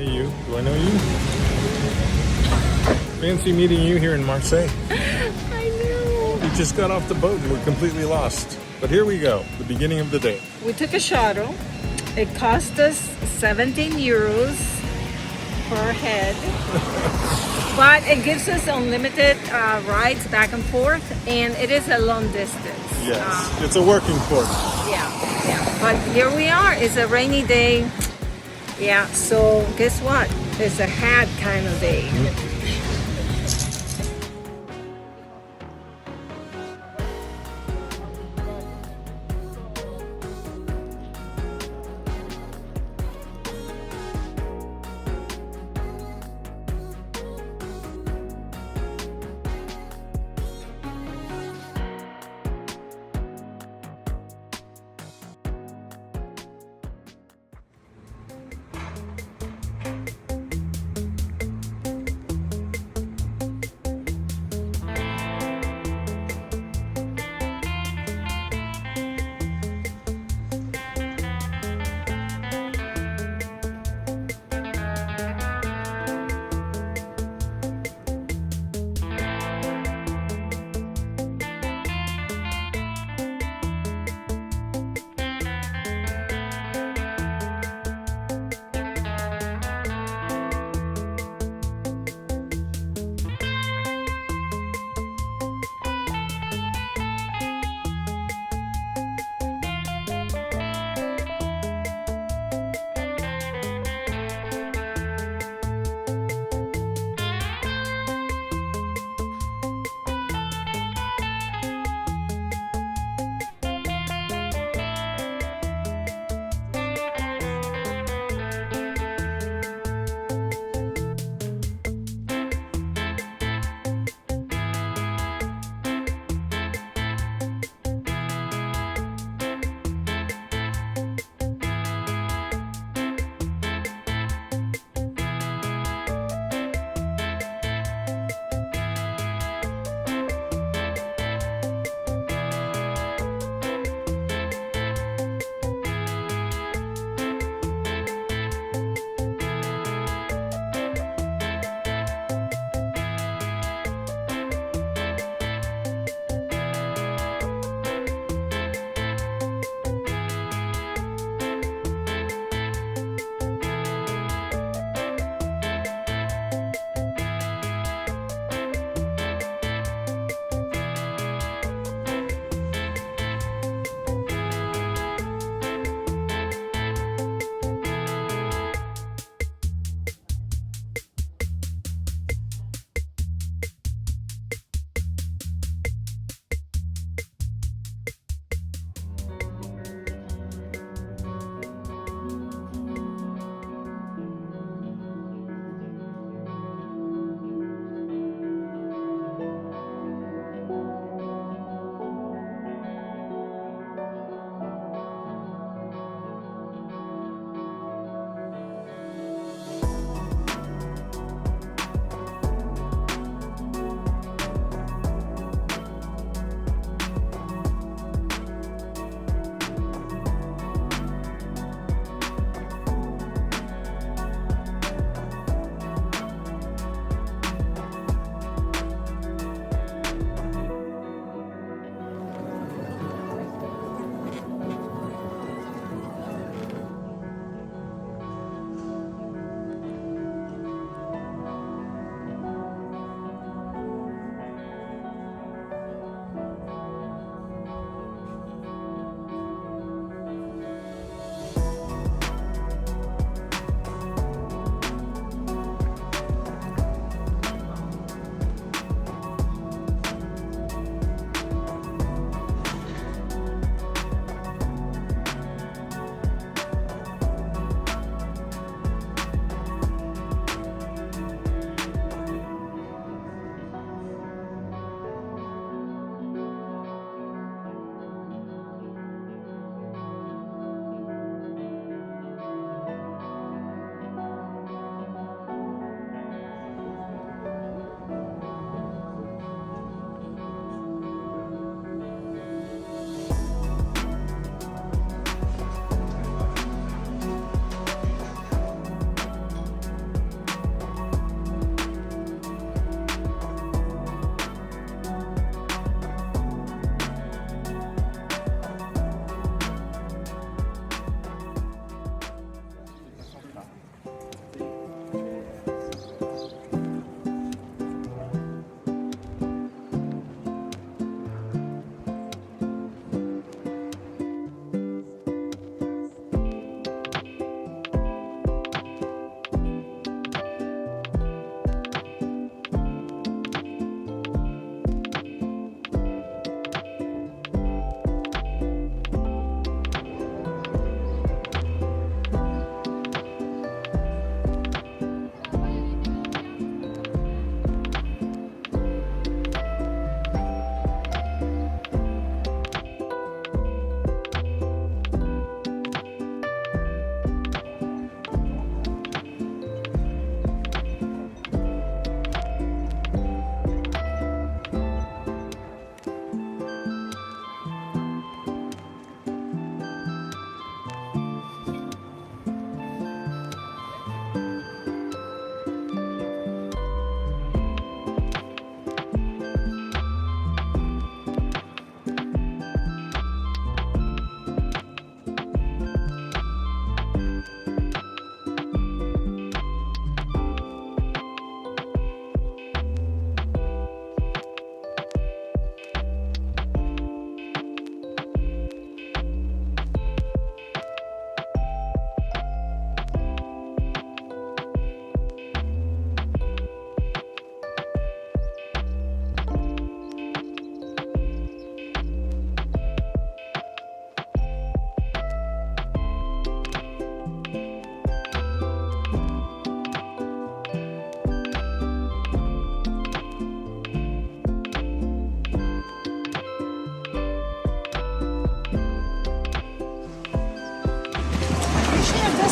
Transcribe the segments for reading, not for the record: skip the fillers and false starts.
Hey you, do I know you? Fancy meeting you here in Marseille. I know. We just got off the boat and we're completely lost. But here we go, the beginning of the day. We took a shuttle. It cost us 17 euros per head. But it gives us unlimited rides back and forth, and it is a long distance. Yes, it's a working port. Yeah. But here we are. It's a rainy day. Yeah, so guess what? It's a hat kind of day.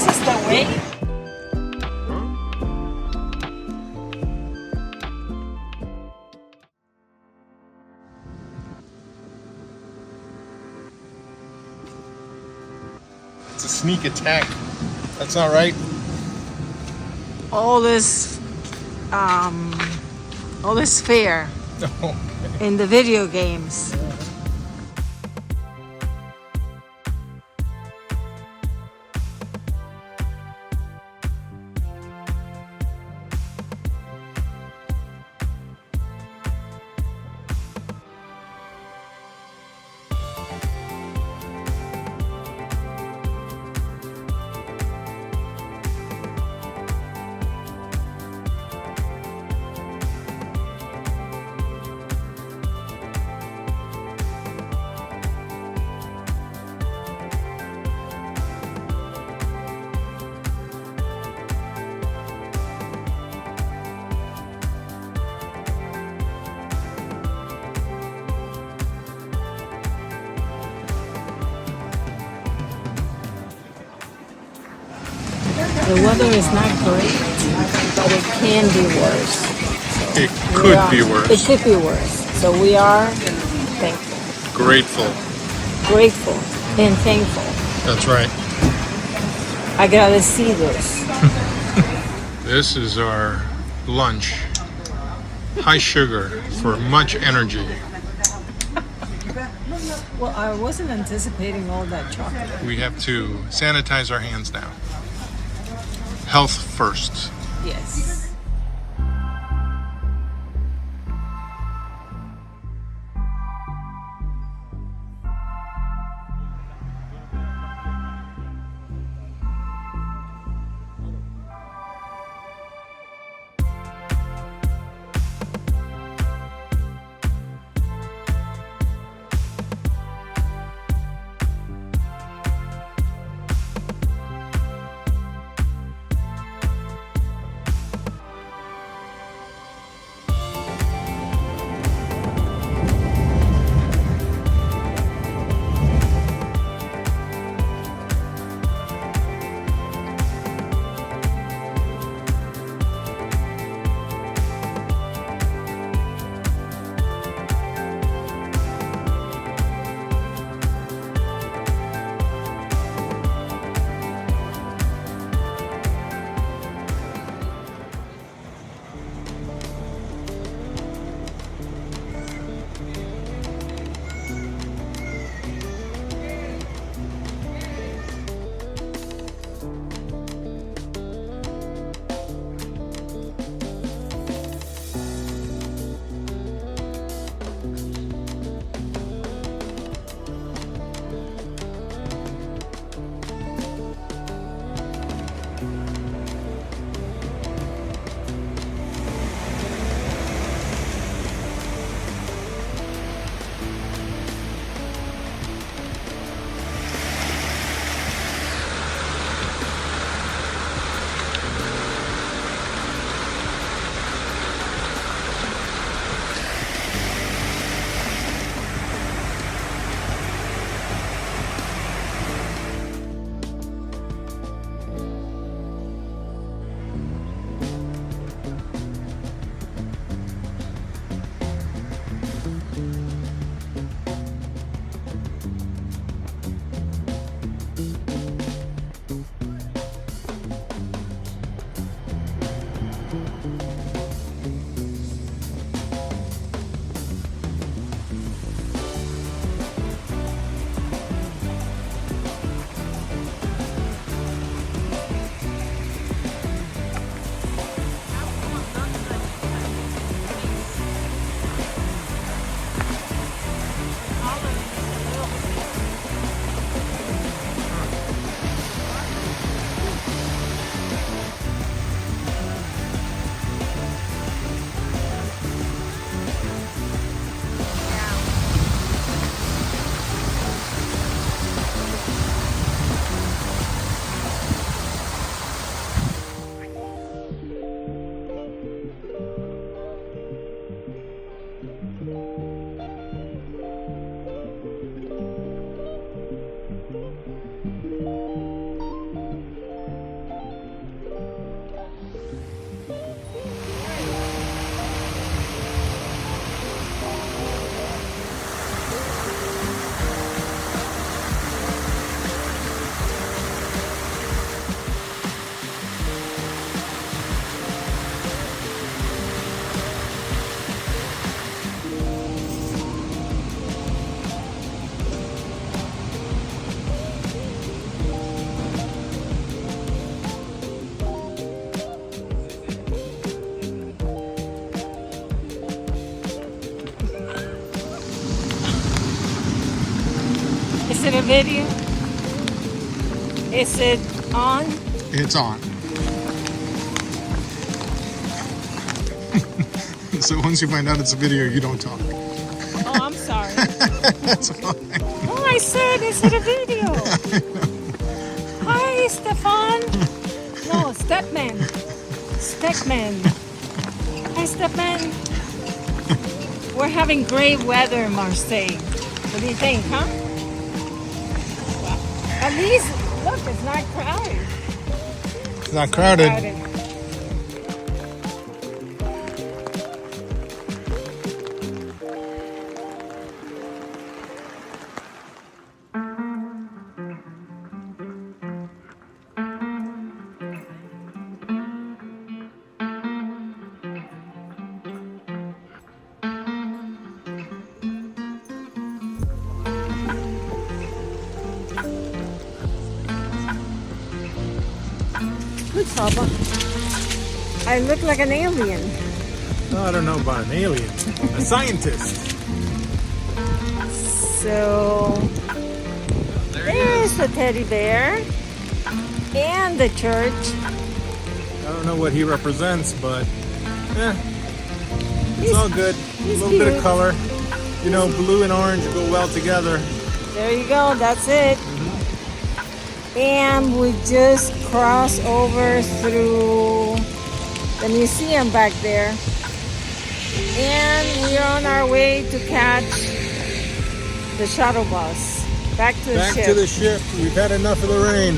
this is the way. It's a sneak attack. That's not right. All this fear in the video games. The weather is not great, but it can be worse. It could be worse. It could be worse. So we are thankful, Grateful. grateful, and thankful. That's right. Agradecidos. This is our lunch. High sugar for much energy. Well, I wasn't anticipating all that chocolate. We have to sanitize our hands now. Health first. Yes. Is it a video? Is it on? It's on. So once you find out it's a video, you don't talk. Oh, I'm sorry. That's fine. Oh, I said, is it a video? Hi, Stefan. No, Stepman. Stepman. Hi, Stepman. We're having great weather in Marseille. What do you think, huh? At least, look, it's not crowded. It's not crowded. Good, Papa. I look like an alien. No, I don't know about an alien. A scientist. So, there's the teddy bear and the church. I don't know what he represents, but it's He's- all good. A he's little bit of cute. color. You know, blue and orange go well together. There you go, that's it. And we just crossed over through the museum back there. And we're on our way to catch the shuttle bus back to the Back ship. to the ship. We've had enough of the rain.